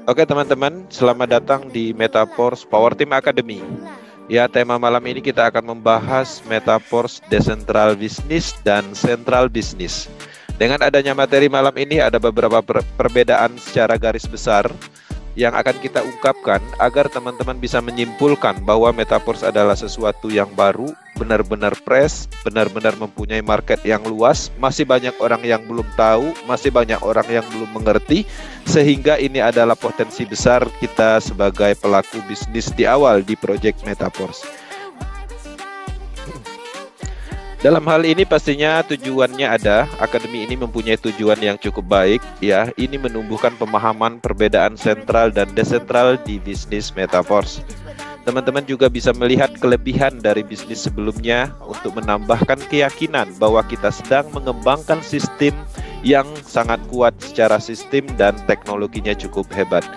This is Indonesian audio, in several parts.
Oke teman-teman, selamat datang di Metaforce Power Team Academy. Ya, tema malam ini kita akan membahas Metaforce Decentral Business dan Central Business. Dengan adanya materi malam ini ada beberapa perbedaan secara garis besar yang akan kita ungkapkan agar teman-teman bisa menyimpulkan bahwa Metaforce adalah sesuatu yang baru, benar-benar fresh, benar-benar mempunyai market yang luas, masih banyak orang yang belum tahu, masih banyak orang yang belum mengerti, sehingga ini adalah potensi besar kita sebagai pelaku bisnis di awal di Project Metaforce. Dalam hal ini pastinya tujuannya ada, akademi ini mempunyai tujuan yang cukup baik ya. Ini menumbuhkan pemahaman perbedaan sentral dan desentral di bisnis Metaforce. Teman-teman juga bisa melihat kelebihan dari bisnis sebelumnya untuk menambahkan keyakinan bahwa kita sedang mengembangkan sistem yang sangat kuat secara sistem dan teknologinya cukup hebat.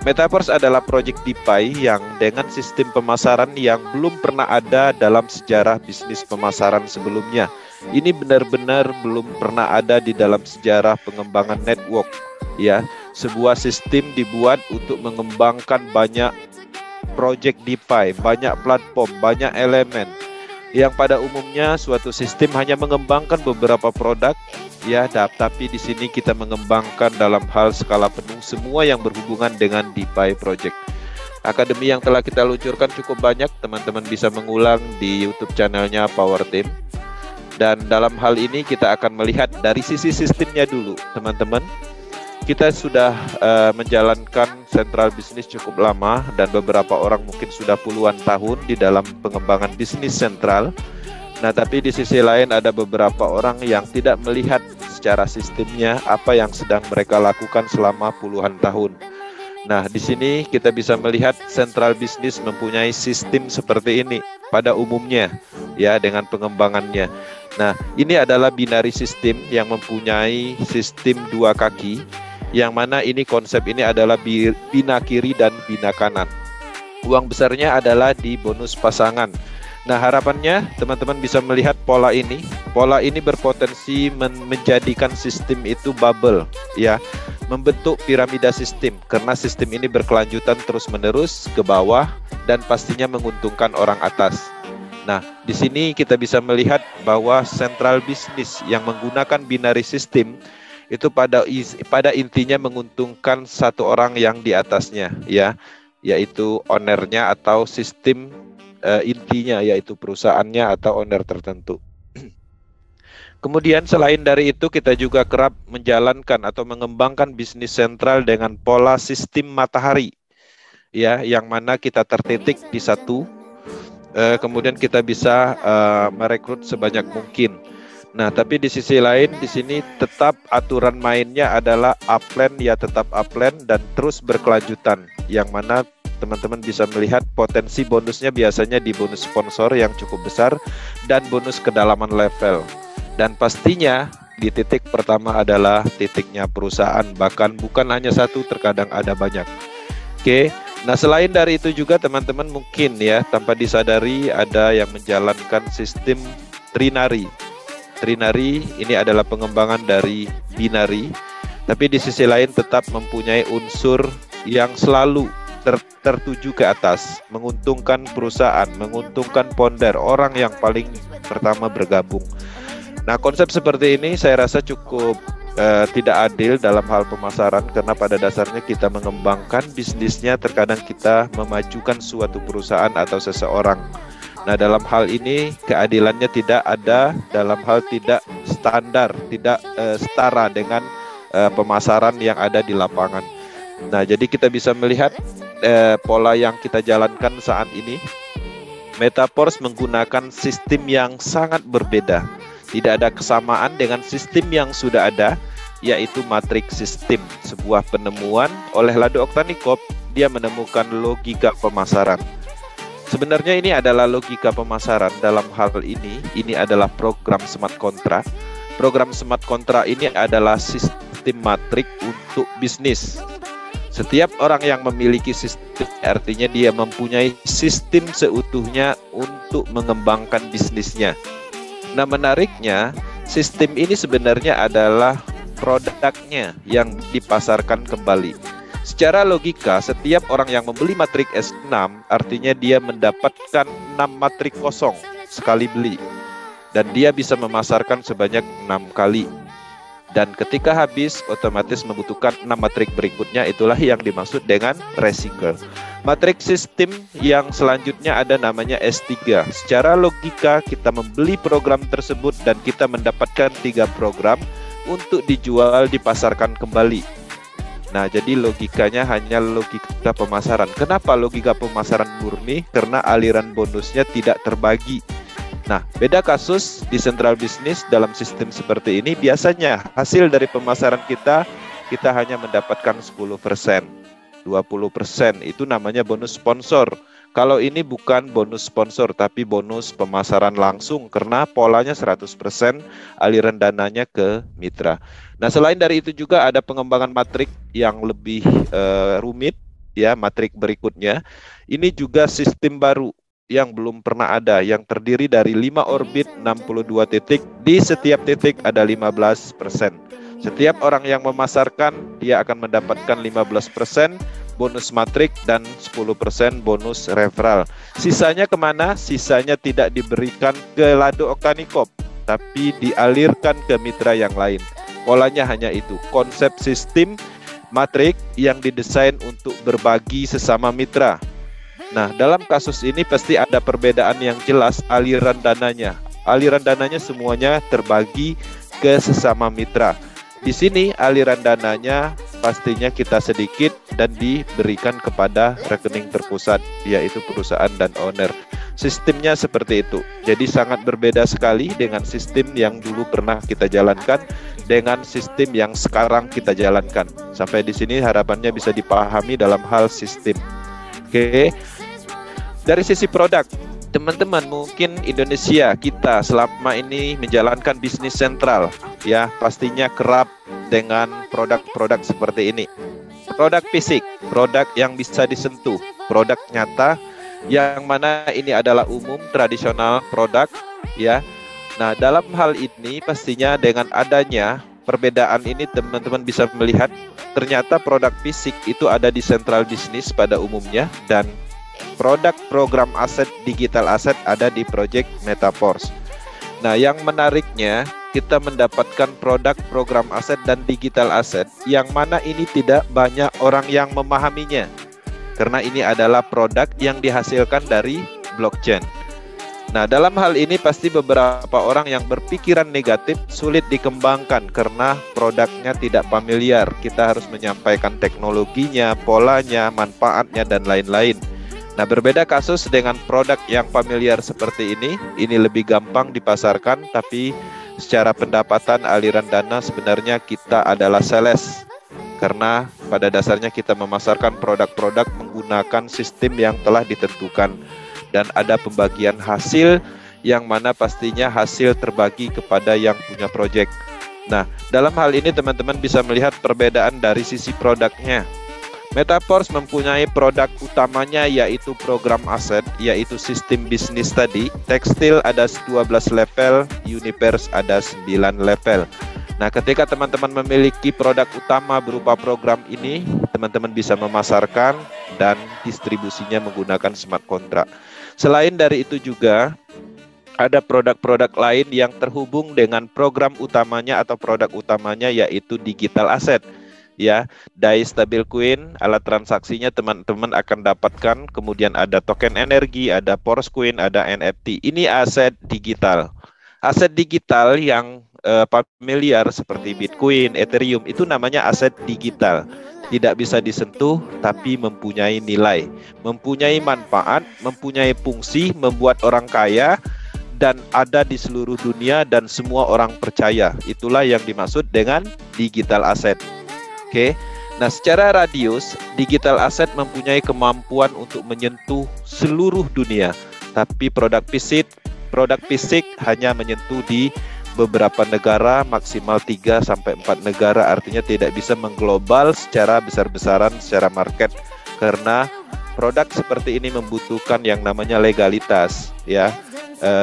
Metaforce adalah proyek DeFi yang dengan sistem pemasaran yang belum pernah ada dalam sejarah bisnis pemasaran sebelumnya. Ini benar-benar belum pernah ada di dalam sejarah pengembangan network. Ya, sebuah sistem dibuat untuk mengembangkan banyak proyek DeFi, banyak platform, banyak elemen. Yang pada umumnya suatu sistem hanya mengembangkan beberapa produk, ya, tapi di sini kita mengembangkan dalam hal skala penuh semua yang berhubungan dengan DeFi project. Akademi yang telah kita luncurkan cukup banyak, teman-teman bisa mengulang di YouTube channelnya Power Team. Dan dalam hal ini kita akan melihat dari sisi sistemnya dulu, teman-teman. Kita sudah menjalankan central business cukup lama dan beberapa orang mungkin sudah puluhan tahun di dalam pengembangan bisnis sentral. Nah, tapi di sisi lain ada beberapa orang yang tidak melihat secara sistemnya apa yang sedang mereka lakukan selama puluhan tahun. Nah, di sini kita bisa melihat central business mempunyai sistem seperti ini pada umumnya ya, dengan pengembangannya. Nah, ini adalah binary system yang mempunyai sistem dua kaki, yang mana ini konsep ini adalah bina kiri dan bina kanan. Uang besarnya adalah di bonus pasangan. Nah, harapannya teman-teman bisa melihat pola ini. Pola ini berpotensi menjadikan sistem itu bubble ya, membentuk piramida sistem karena sistem ini berkelanjutan terus-menerus ke bawah dan pastinya menguntungkan orang atas. Nah, di sini kita bisa melihat bahwa central business yang menggunakan binary system itu pada intinya menguntungkan satu orang yang di atasnya ya, yaitu ownernya atau sistem intinya, yaitu perusahaannya atau owner tertentu. Kemudian selain dari itu kita juga kerap menjalankan atau mengembangkan bisnis sentral dengan pola sistem matahari ya, yang mana kita tertitik di satu, kemudian kita bisa merekrut sebanyak mungkin. Nah, tapi di sisi lain di sini tetap aturan mainnya adalah upland ya, tetap upland dan terus berkelanjutan, yang mana teman-teman bisa melihat potensi bonusnya biasanya di bonus sponsor yang cukup besar dan bonus kedalaman level. Dan pastinya di titik pertama adalah titiknya perusahaan, bahkan bukan hanya satu, terkadang ada banyak. Oke. Nah, selain dari itu juga teman-teman mungkin ya tanpa disadari ada yang menjalankan sistem trinary. Trinary ini adalah pengembangan dari binary, tapi di sisi lain tetap mempunyai unsur yang selalu tertuju ke atas, menguntungkan perusahaan, menguntungkan founder, orang yang paling pertama bergabung. Nah, konsep seperti ini saya rasa cukup tidak adil dalam hal pemasaran, karena pada dasarnya kita mengembangkan bisnisnya, terkadang kita memajukan suatu perusahaan atau seseorang. Nah, dalam hal ini keadilannya tidak ada, dalam hal tidak standar, tidak setara dengan pemasaran yang ada di lapangan. Nah, jadi kita bisa melihat pola yang kita jalankan saat ini. Metaforce menggunakan sistem yang sangat berbeda. Tidak ada kesamaan dengan sistem yang sudah ada, yaitu matrix system, sebuah penemuan oleh Lado Oktanikov. Dia menemukan logika pemasaran. Sebenarnya ini adalah logika pemasaran. Dalam hal ini adalah program smart contract. Program smart contract ini adalah sistem matrik untuk bisnis. Setiap orang yang memiliki sistem artinya dia mempunyai sistem seutuhnya untuk mengembangkan bisnisnya. Nah, menariknya sistem ini sebenarnya adalah produknya yang dipasarkan kembali. Secara logika, setiap orang yang membeli matrik S6 artinya dia mendapatkan 6 matrik kosong sekali beli. Dan dia bisa memasarkan sebanyak 6 kali. Dan ketika habis, otomatis membutuhkan 6 matrik berikutnya, itulah yang dimaksud dengan recycle. Matrik sistem yang selanjutnya ada namanya S3. Secara logika, kita membeli program tersebut dan kita mendapatkan 3 program untuk dijual, dipasarkan kembali. Nah, jadi logikanya hanya logika pemasaran. Kenapa logika pemasaran murni? Karena aliran bonusnya tidak terbagi. Nah, beda kasus di central business dalam sistem seperti ini, biasanya hasil dari pemasaran kita hanya mendapatkan 10%, 20%, itu namanya bonus sponsor. Kalau ini bukan bonus sponsor, tapi bonus pemasaran langsung, karena polanya 100% aliran dananya ke mitra. Nah, selain dari itu juga ada pengembangan matrik yang lebih rumit, ya, matrik berikutnya. Ini juga sistem baru yang belum pernah ada, yang terdiri dari 5 orbit 62 titik, di setiap titik ada 15%. Setiap orang yang memasarkan, dia akan mendapatkan 15% bonus matrik dan 10% bonus referral. Sisanya kemana? Sisanya tidak diberikan ke Lado Oktanikop, tapi dialirkan ke mitra yang lain. Polanya hanya itu, konsep sistem matrik yang didesain untuk berbagi sesama mitra. Nah, dalam kasus ini pasti ada perbedaan yang jelas aliran dananya. Aliran dananya semuanya terbagi ke sesama mitra. Di sini aliran dananya pastinya kita sedikit dan diberikan kepada rekening terpusat, yaitu perusahaan dan owner. Sistemnya seperti itu. Jadi sangat berbeda sekali dengan sistem yang dulu pernah kita jalankan dengan sistem yang sekarang kita jalankan. Sampai di sini harapannya bisa dipahami dalam hal sistem. Oke. Dari sisi produk, teman-teman, mungkin Indonesia kita selama ini menjalankan bisnis sentral, ya, pastinya kerap dengan produk-produk seperti ini. Produk fisik, produk yang bisa disentuh, produk nyata, yang mana ini adalah umum tradisional produk, ya. Nah, dalam hal ini pastinya dengan adanya perbedaan ini, teman-teman bisa melihat ternyata produk fisik itu ada di central business pada umumnya, dan produk program aset digital aset ada di Project Metaforce. Nah, yang menariknya kita mendapatkan produk program aset dan digital aset yang mana ini tidak banyak orang yang memahaminya, karena ini adalah produk yang dihasilkan dari blockchain. Nah, dalam hal ini pasti beberapa orang yang berpikiran negatif sulit dikembangkan karena produknya tidak familiar. Kita harus menyampaikan teknologinya, polanya, manfaatnya, dan lain-lain. Nah, berbeda kasus dengan produk yang familiar seperti ini lebih gampang dipasarkan, tapi secara pendapatan aliran dana sebenarnya kita adalah sales. Karena pada dasarnya kita memasarkan produk-produk menggunakan sistem yang telah ditentukan. Dan ada pembagian hasil yang mana pastinya hasil terbagi kepada yang punya proyek. Nah, dalam hal ini teman-teman bisa melihat perbedaan dari sisi produknya. Metaforce mempunyai produk utamanya yaitu program aset, yaitu sistem bisnis tadi. Tekstil ada 12 level, Universe ada 9 level. Nah, ketika teman-teman memiliki produk utama berupa program ini, teman-teman bisa memasarkan dan distribusinya menggunakan smart contract. Selain dari itu juga ada produk-produk lain yang terhubung dengan program utamanya atau produk utamanya yaitu digital asset. Ya, DAI stablecoin, alat transaksinya teman-teman akan dapatkan, kemudian ada token energi, ada Porscoin, ada NFT. Ini aset digital. Aset digital yang familiar seperti Bitcoin, Ethereum itu namanya aset digital. Tidak bisa disentuh tapi mempunyai nilai, mempunyai manfaat, mempunyai fungsi, membuat orang kaya dan ada di seluruh dunia dan semua orang percaya. Itulah yang dimaksud dengan digital asset. Oke. Nah, secara radius digital asset mempunyai kemampuan untuk menyentuh seluruh dunia. Tapi produk fisik hanya menyentuh di beberapa negara, maksimal 3-4 negara, artinya tidak bisa mengglobal secara besar-besaran secara market karena produk seperti ini membutuhkan yang namanya legalitas, ya,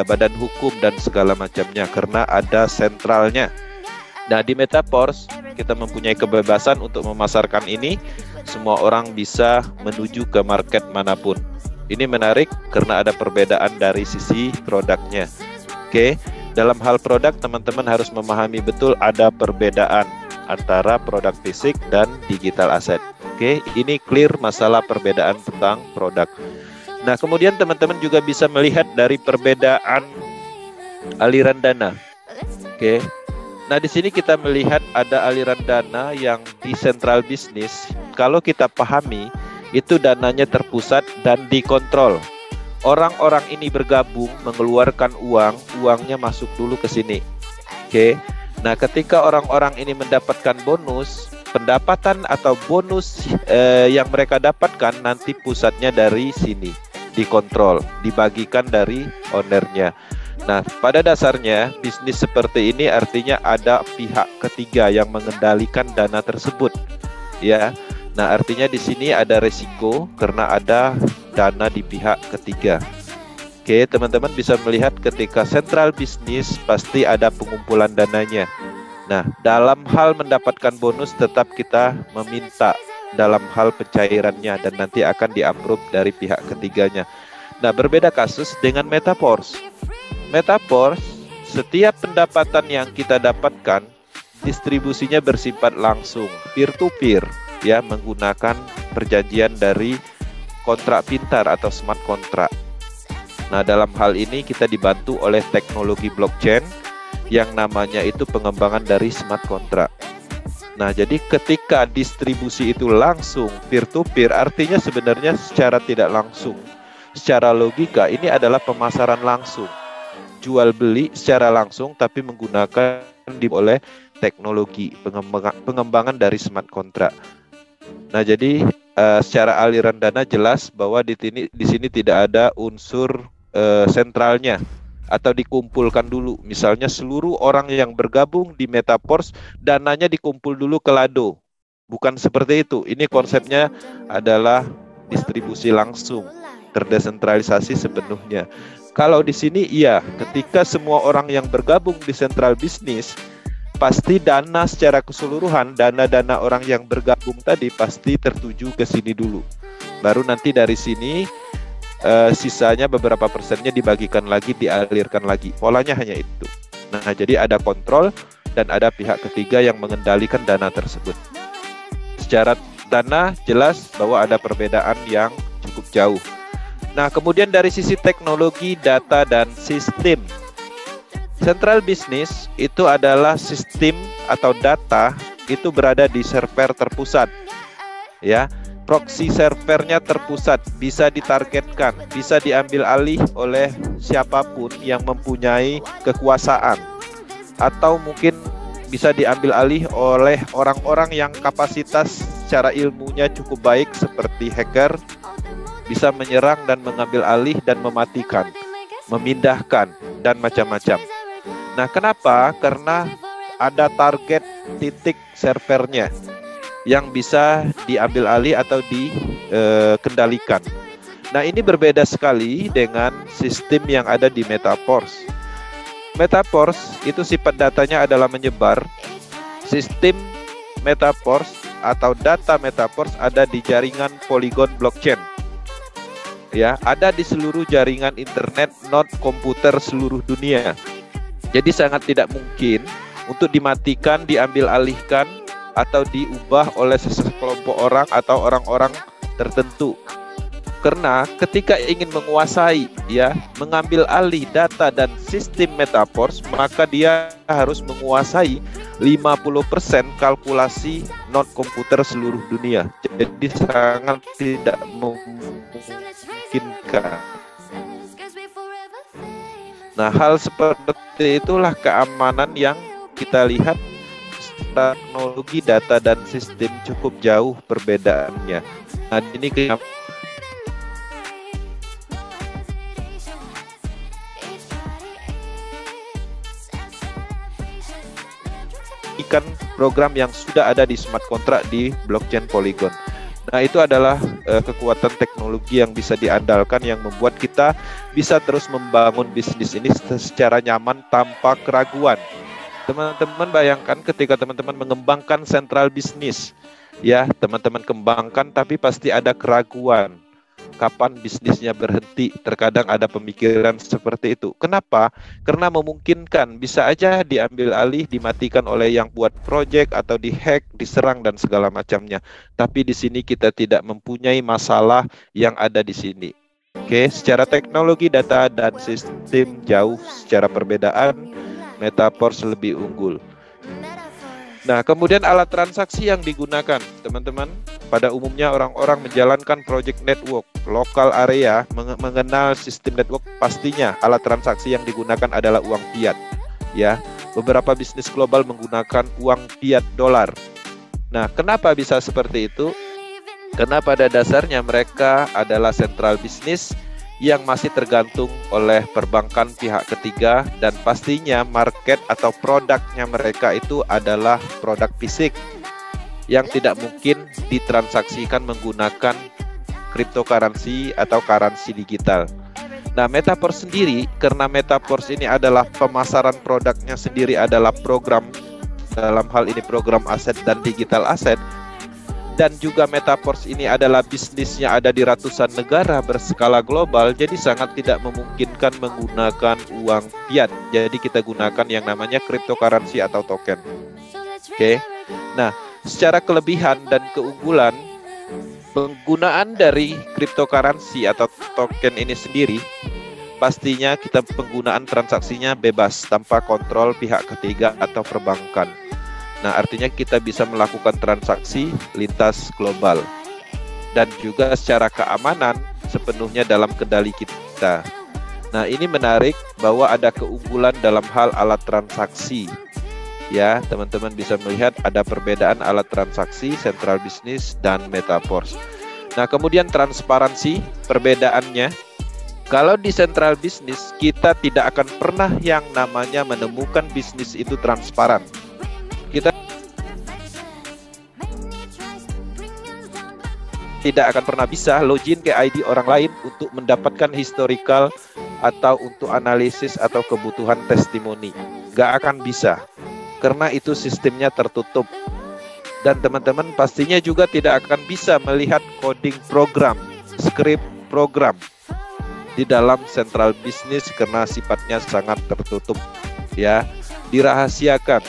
badan hukum dan segala macamnya karena ada sentralnya. Nah, di Metaforce kita mempunyai kebebasan untuk memasarkan ini. Semua orang bisa menuju ke market manapun. Ini menarik karena ada perbedaan dari sisi produknya. Oke, dalam hal produk teman-teman harus memahami betul ada perbedaan antara produk fisik dan digital asset. Oke, ini clear masalah perbedaan tentang produk. Nah, kemudian teman-teman juga bisa melihat dari perbedaan aliran dana. Oke. Nah, di sini kita melihat ada aliran dana yang di central business. Kalau kita pahami, itu dananya terpusat dan dikontrol. Orang-orang ini bergabung mengeluarkan uang, uangnya masuk dulu ke sini. Oke. Nah, ketika orang-orang ini mendapatkan bonus, pendapatan atau bonus yang mereka dapatkan nanti pusatnya dari sini, dikontrol, dibagikan dari ownernya. Nah, pada dasarnya bisnis seperti ini artinya ada pihak ketiga yang mengendalikan dana tersebut, ya. Nah, artinya di sini ada resiko karena ada dana di pihak ketiga. Oke, teman-teman bisa melihat ketika central bisnis pasti ada pengumpulan dananya. Nah, dalam hal mendapatkan bonus tetap kita meminta dalam hal pencairannya dan nanti akan di-approve dari pihak ketiganya. Nah, berbeda kasus dengan Metaverse. Metaverse, setiap pendapatan yang kita dapatkan distribusinya bersifat langsung, peer to peer, ya, menggunakan perjanjian dari kontrak pintar atau smart contract. Nah, dalam hal ini kita dibantu oleh teknologi blockchain yang namanya itu pengembangan dari smart contract. Nah, jadi ketika distribusi itu langsung peer to peer, artinya sebenarnya secara tidak langsung, secara logika ini adalah pemasaran langsung, jual beli secara langsung tapi menggunakan oleh teknologi pengembangan dari smart contract. Nah, jadi secara aliran dana jelas bahwa di sini tidak ada unsur sentralnya atau dikumpulkan dulu. Misalnya seluruh orang yang bergabung di Metaverse dananya dikumpul dulu ke Lado. Bukan seperti itu. Ini konsepnya adalah distribusi langsung, terdesentralisasi sepenuhnya. Kalau di sini iya, ketika semua orang yang bergabung di central business pasti dana secara keseluruhan, dana-dana orang yang bergabung tadi pasti tertuju ke sini dulu. Baru nanti dari sini sisanya beberapa persennya dibagikan lagi, dialirkan lagi. Polanya hanya itu. Nah, jadi ada kontrol dan ada pihak ketiga yang mengendalikan dana tersebut. Secara dana jelas bahwa ada perbedaan yang cukup jauh. Nah, kemudian dari sisi teknologi, data, dan sistem. Central business itu adalah sistem atau data itu berada di server terpusat. Ya. Proxy servernya terpusat, bisa ditargetkan, bisa diambil alih oleh siapapun yang mempunyai kekuasaan, atau mungkin bisa diambil alih oleh orang-orang yang kapasitas secara ilmunya cukup baik seperti hacker, bisa menyerang dan mengambil alih dan mematikan, memindahkan, dan macam-macam. Nah, kenapa? Karena ada target titik servernya yang bisa diambil alih atau dikendalikan. Nah, ini berbeda sekali dengan sistem yang ada di Metaverse. Metaverse itu sifat datanya adalah menyebar. Sistem Metaverse atau data Metaverse ada di jaringan Polygon blockchain. Ya, ada di seluruh jaringan internet node komputer seluruh dunia. Jadi sangat tidak mungkin untuk dimatikan, diambil alihkan, atau diubah oleh sekelompok orang atau orang-orang tertentu. Karena ketika ingin menguasai, ya, mengambil alih data dan sistem Metaverse, maka dia harus menguasai 50% kalkulasi non komputer seluruh dunia. Jadi sangat tidak memungkinkan. Nah, hal seperti itulah keamanan yang kita lihat. Teknologi, data, dan sistem cukup jauh perbedaannya. Nah, ini ikan program yang sudah ada di smart contract di blockchain Polygon. Nah, itu adalah kekuatan teknologi yang bisa diandalkan yang membuat kita bisa terus membangun bisnis ini secara nyaman tanpa keraguan. Teman-teman bayangkan ketika teman-teman mengembangkan sentral bisnis, ya, teman-teman kembangkan tapi pasti ada keraguan. Kapan bisnisnya berhenti? Terkadang ada pemikiran seperti itu. Kenapa? Karena memungkinkan bisa aja diambil alih, dimatikan oleh yang buat proyek atau dihack, diserang dan segala macamnya. Tapi di sini kita tidak mempunyai masalah yang ada di sini. Oke, secara teknologi data dan sistem jauh secara perbedaan, Metaverse lebih unggul. Nah, kemudian alat transaksi yang digunakan, teman-teman. Pada umumnya orang-orang menjalankan project network, lokal area, mengenal sistem network, pastinya alat transaksi yang digunakan adalah uang fiat. Ya, beberapa bisnis global menggunakan uang fiat dolar. Nah, kenapa bisa seperti itu? Karena pada dasarnya mereka adalah sentral bisnis yang masih tergantung oleh perbankan pihak ketiga, dan pastinya market atau produknya mereka itu adalah produk fisik yang tidak mungkin ditransaksikan menggunakan cryptocurrency atau currency digital. Nah, Metaverse sendiri, karena Metaverse ini adalah pemasaran produknya sendiri adalah program, dalam hal ini program aset dan digital aset, dan juga Metaverse ini adalah bisnisnya ada di ratusan negara berskala global, jadi sangat tidak memungkinkan menggunakan uang fiat. Jadi kita gunakan yang namanya cryptocurrency atau token. Oke. Nah, secara kelebihan dan keunggulan, penggunaan dari cryptocurrency atau token ini sendiri, pastinya kita penggunaan transaksinya bebas tanpa kontrol pihak ketiga atau perbankan. Nah, artinya kita bisa melakukan transaksi lintas global. Dan juga secara keamanan sepenuhnya dalam kendali kita. Nah, ini menarik bahwa ada keunggulan dalam hal alat transaksi. Ya, teman-teman bisa melihat ada perbedaan alat transaksi, central business, dan Metaverse. Nah, kemudian transparansi, perbedaannya. Kalau di central business, kita tidak akan pernah yang namanya menemukan bisnis itu transparan. Kita tidak akan pernah bisa login ke ID orang lain untuk mendapatkan historical atau untuk analisis atau kebutuhan testimoni. Gak akan bisa, karena itu sistemnya tertutup. Dan teman-teman pastinya juga tidak akan bisa melihat coding program, script program di dalam central business karena sifatnya sangat tertutup, ya, dirahasiakan.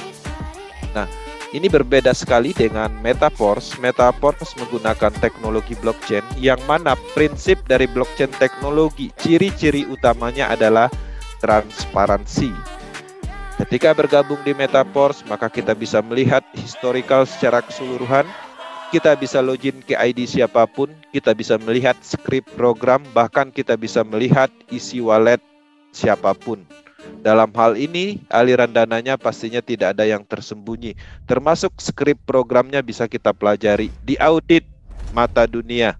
Nah, ini berbeda sekali dengan Metaverse. Metaverse menggunakan teknologi blockchain, yang mana prinsip dari blockchain teknologi, ciri-ciri utamanya adalah transparansi. Ketika bergabung di Metaverse, maka kita bisa melihat historical secara keseluruhan, kita bisa login ke ID siapapun, kita bisa melihat script program, bahkan kita bisa melihat isi wallet siapapun. Dalam hal ini, aliran dananya pastinya tidak ada yang tersembunyi, termasuk skrip programnya bisa kita pelajari, diaudit mata dunia.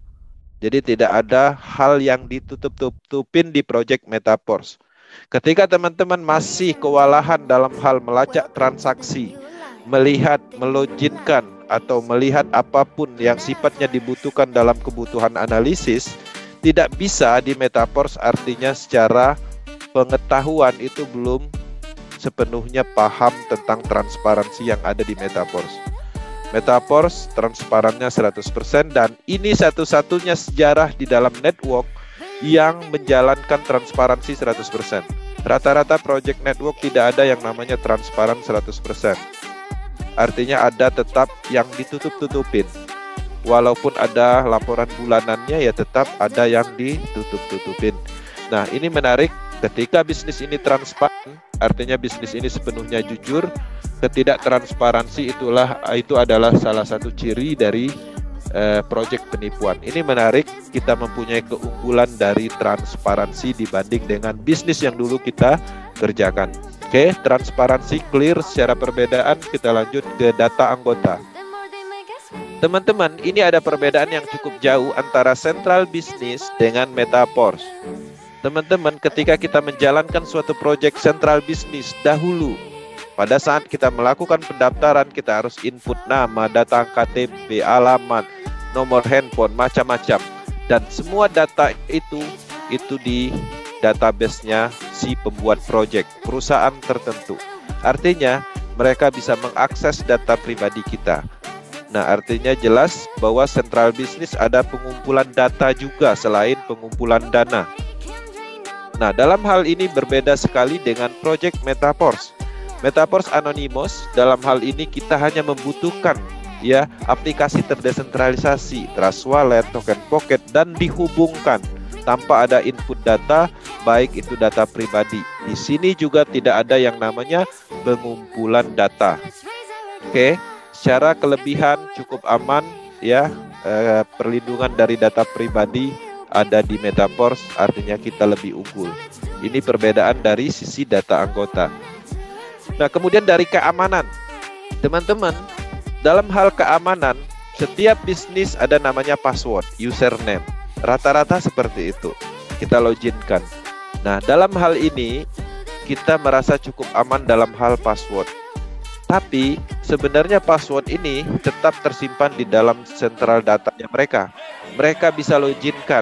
Jadi tidak ada hal yang ditutup-tutupin di project Metaverse. Ketika teman-teman masih kewalahan dalam hal melacak transaksi, melihat, meloginkan, atau melihat apapun yang sifatnya dibutuhkan dalam kebutuhan analisis, tidak bisa di Metaverse, artinya secara pengetahuan itu belum sepenuhnya paham tentang transparansi yang ada di Metaverse. Metaverse transparannya 100%, dan ini satu-satunya sejarah di dalam network yang menjalankan transparansi 100%. Rata-rata project network tidak ada yang namanya transparan 100%. Artinya ada tetap yang ditutup-tutupin. Walaupun ada laporan bulanannya, ya tetap ada yang ditutup-tutupin. Nah, ini menarik. Ketika bisnis ini transparan, artinya bisnis ini sepenuhnya jujur. Ketidaktransparansi itu adalah salah satu ciri dari proyek penipuan. Ini menarik, kita mempunyai keunggulan dari transparansi dibanding dengan bisnis yang dulu kita kerjakan. Oke, transparansi clear secara perbedaan. Kita lanjut ke data anggota. Teman-teman, ini ada perbedaan yang cukup jauh antara central business dengan Metaverse. Teman-teman, ketika kita menjalankan suatu proyek central business dahulu, pada saat kita melakukan pendaftaran, kita harus input nama, data KTP, alamat, nomor handphone, macam-macam. Dan semua data itu di database-nya si pembuat proyek, perusahaan tertentu. Artinya, mereka bisa mengakses data pribadi kita. Nah, artinya jelas bahwa Central Business ada pengumpulan data juga selain pengumpulan dana. Nah, dalam hal ini berbeda sekali dengan Project Metaforce. Metaforce Anonymous, dalam hal ini kita hanya membutuhkan ya aplikasi terdesentralisasi, Trust Wallet, Token Pocket, dan dihubungkan tanpa ada input data, baik itu data pribadi. Di sini juga tidak ada yang namanya pengumpulan data. Oke. Secara kelebihan cukup aman ya, perlindungan dari data pribadi ada di Metaforce, artinya kita lebih unggul. Ini perbedaan dari sisi data anggota. Nah, kemudian dari keamanan, teman-teman, dalam hal keamanan setiap bisnis ada namanya password, username. Rata-rata seperti itu kita loginkan. Nah, dalam hal ini kita merasa cukup aman dalam hal password. Tapi sebenarnya password ini tetap tersimpan di dalam sentral datanya mereka. Mereka bisa loginkan.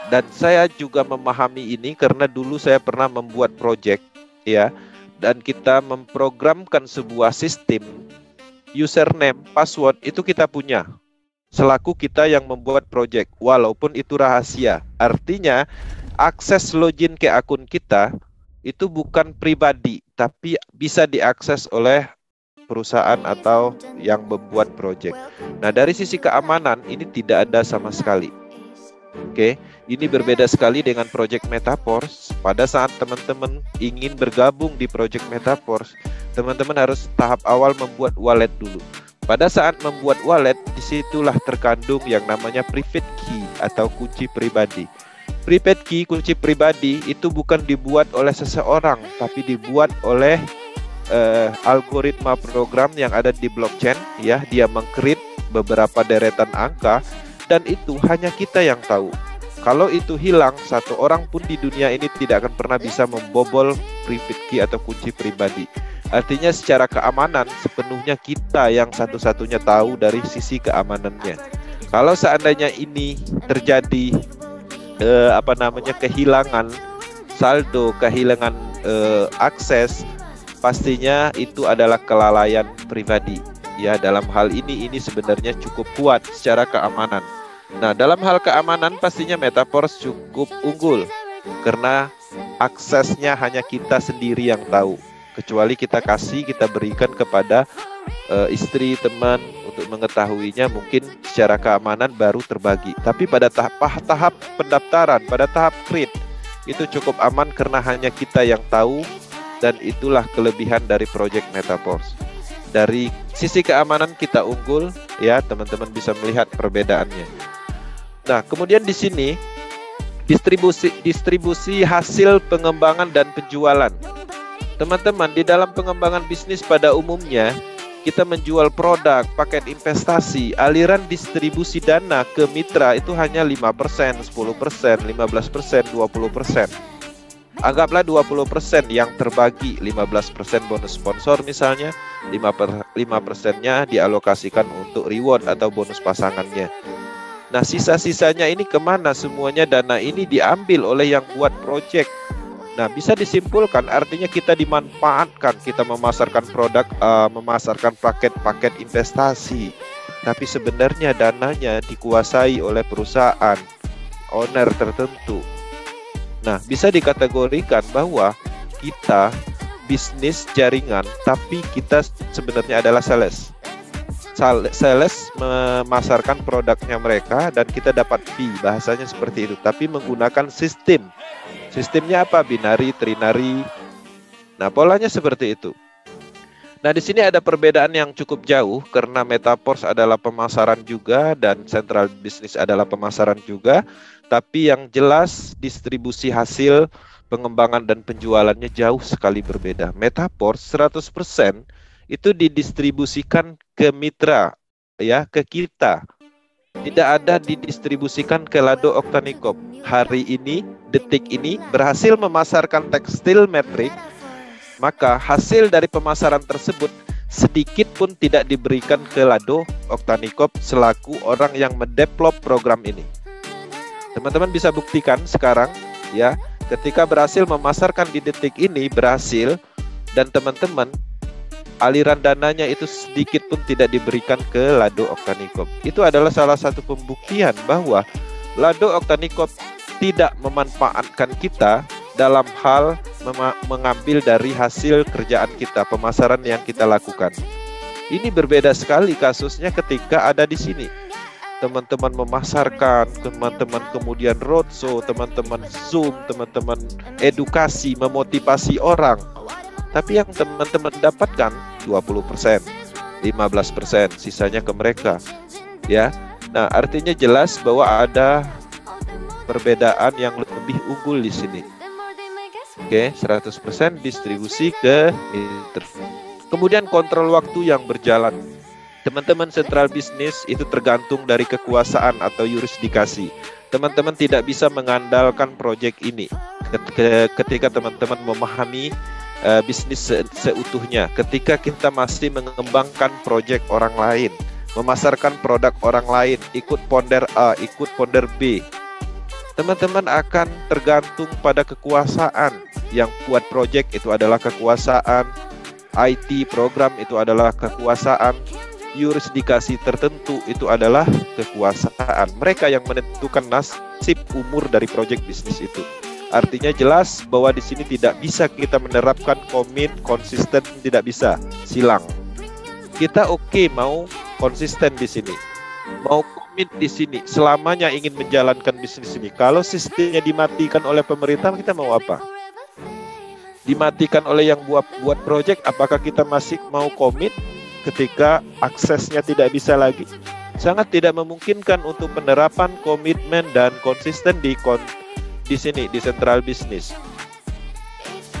Dan saya juga memahami ini karena dulu saya pernah membuat project ya. Dan kita memprogramkan sebuah sistem username, password itu kita punya. Selaku kita yang membuat project, walaupun itu rahasia. Artinya akses login ke akun kita itu bukan pribadi, tapi bisa diakses oleh perusahaan atau yang membuat project. Nah, dari sisi keamanan ini tidak ada sama sekali. Oke, ini berbeda sekali dengan Project Metaforce. Pada saat teman-teman ingin bergabung di Project Metaforce, teman-teman harus tahap awal membuat wallet dulu. Pada saat membuat wallet, disitulah terkandung yang namanya private key atau kunci pribadi. Private key, kunci pribadi itu bukan dibuat oleh seseorang, tapi dibuat oleh algoritma program yang ada di blockchain ya. Dia meng-create beberapa deretan angka dan itu hanya kita yang tahu. Kalau itu hilang, satu orang pun di dunia ini tidak akan pernah bisa membobol private key atau kunci pribadi. Artinya secara keamanan sepenuhnya kita yang satu-satunya tahu dari sisi keamanannya. Kalau seandainya ini terjadi kehilangan saldo, kehilangan akses, pastinya itu adalah kelalaian pribadi. Ya, dalam hal ini sebenarnya cukup kuat secara keamanan. Nah, dalam hal keamanan pastinya Metaforce cukup unggul karena aksesnya hanya kita sendiri yang tahu. Kecuali kita berikan kepada istri, teman untuk mengetahuinya, mungkin secara keamanan baru terbagi. Tapi pada tahap pendaftaran, pada tahap create itu cukup aman karena hanya kita yang tahu. Dan itulah kelebihan dari Project Metaforce. Dari sisi keamanan kita unggul, ya teman-teman bisa melihat perbedaannya. Nah, kemudian di sini distribusi hasil pengembangan dan penjualan. Teman-teman, di dalam pengembangan bisnis pada umumnya kita menjual produk, paket investasi, aliran distribusi dana ke mitra itu hanya 5%, 10%, 15%, 20%. Anggaplah 20% yang terbagi, 15% bonus sponsor misalnya, 5%-nya dialokasikan untuk reward atau bonus pasangannya. Nah, sisa-sisanya ini kemana? Semuanya dana ini diambil oleh yang buat project. Nah, bisa disimpulkan artinya kita dimanfaatkan, kita memasarkan produk, memasarkan paket-paket investasi. Tapi sebenarnya dananya dikuasai oleh perusahaan, owner tertentu. Nah, bisa dikategorikan bahwa kita bisnis jaringan, tapi kita sebenarnya adalah sales. Sales memasarkan produknya mereka dan kita dapat fee, bahasanya seperti itu. Tapi menggunakan sistem. Sistemnya apa? Binary, trinary. Nah, polanya seperti itu. Nah, di sini ada perbedaan yang cukup jauh karena Metaforce adalah pemasaran juga dan Central Business adalah pemasaran juga. Tapi yang jelas distribusi hasil pengembangan dan penjualannya jauh sekali berbeda. Metaforce 100% itu didistribusikan ke mitra, ya, ke kita. Tidak ada didistribusikan ke Lado Octanicop. Hari ini, detik ini berhasil memasarkan tekstil metrik, maka hasil dari pemasaran tersebut sedikit pun tidak diberikan ke Lado Octanicop selaku orang yang mendevelop program ini. Teman-teman bisa buktikan sekarang ya, ketika berhasil memasarkan di detik ini berhasil dan teman-teman aliran dananya itu sedikit pun tidak diberikan ke Lado Oktanikop. Itu adalah salah satu pembuktian bahwa Lado Oktanikop tidak memanfaatkan kita dalam hal mengambil dari hasil kerjaan kita, pemasaran yang kita lakukan. Ini berbeda sekali kasusnya ketika ada di sini. Teman-teman memasarkan, teman-teman kemudian roadshow, teman-teman Zoom, teman-teman edukasi, memotivasi orang. Tapi yang teman-teman dapatkan 20%, 15%, sisanya ke mereka. Ya. Nah, artinya jelas bahwa ada perbedaan yang lebih unggul di sini. Oke, 100% distribusi ke kemudian kontrol waktu yang berjalan. Teman-teman sentral bisnis itu tergantung dari kekuasaan atau yurisdikasi. Teman-teman tidak bisa mengandalkan proyek ini ketika teman-teman memahami bisnis seutuhnya. Ketika kita masih mengembangkan proyek orang lain, memasarkan produk orang lain, ikut ponder A, ikut ponder B, teman-teman akan tergantung pada kekuasaan. Yang buat proyek itu adalah kekuasaan, IT program itu adalah kekuasaan, yurisdikasi tertentu itu adalah kekuasaan. Mereka yang menentukan nasib umur dari proyek bisnis itu. Artinya jelas bahwa di sini tidak bisa kita menerapkan komit, konsisten, tidak bisa, silang. Kita mau konsisten di sini, mau komit di sini, selamanya ingin menjalankan bisnis ini. Kalau sistemnya dimatikan oleh pemerintah, kita mau apa? Dimatikan oleh yang buat proyek, apakah kita masih mau komit ketika aksesnya tidak bisa lagi? Sangat tidak memungkinkan untuk penerapan komitmen dan konsisten di sini, di sentral bisnis.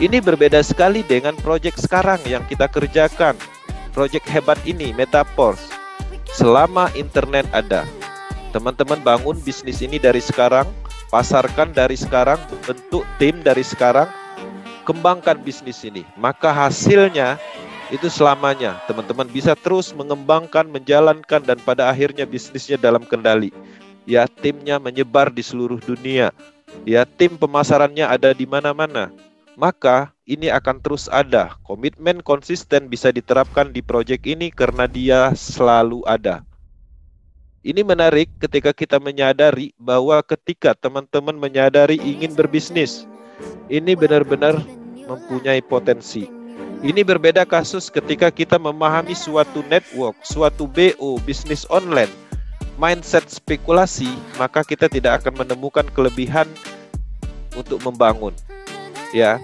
Ini berbeda sekali dengan proyek sekarang yang kita kerjakan. Proyek hebat ini, Metaforce. Selama internet ada, teman-teman bangun bisnis ini dari sekarang, pasarkan dari sekarang, bentuk tim dari sekarang, kembangkan bisnis ini. Maka hasilnya itu selamanya. Teman-teman bisa terus mengembangkan, menjalankan, dan pada akhirnya bisnisnya dalam kendali. Ya, timnya menyebar di seluruh dunia. Ya, tim pemasarannya ada di mana-mana. Maka ini akan terus ada. Komitmen konsisten bisa diterapkan di proyek ini karena dia selalu ada. Ini menarik ketika kita menyadari bahwa ketika teman-teman menyadari ingin berbisnis, ini benar-benar mempunyai potensi. Ini berbeda kasus ketika kita memahami suatu network, suatu BO, bisnis online, mindset spekulasi, maka kita tidak akan menemukan kelebihan untuk membangun. Ya,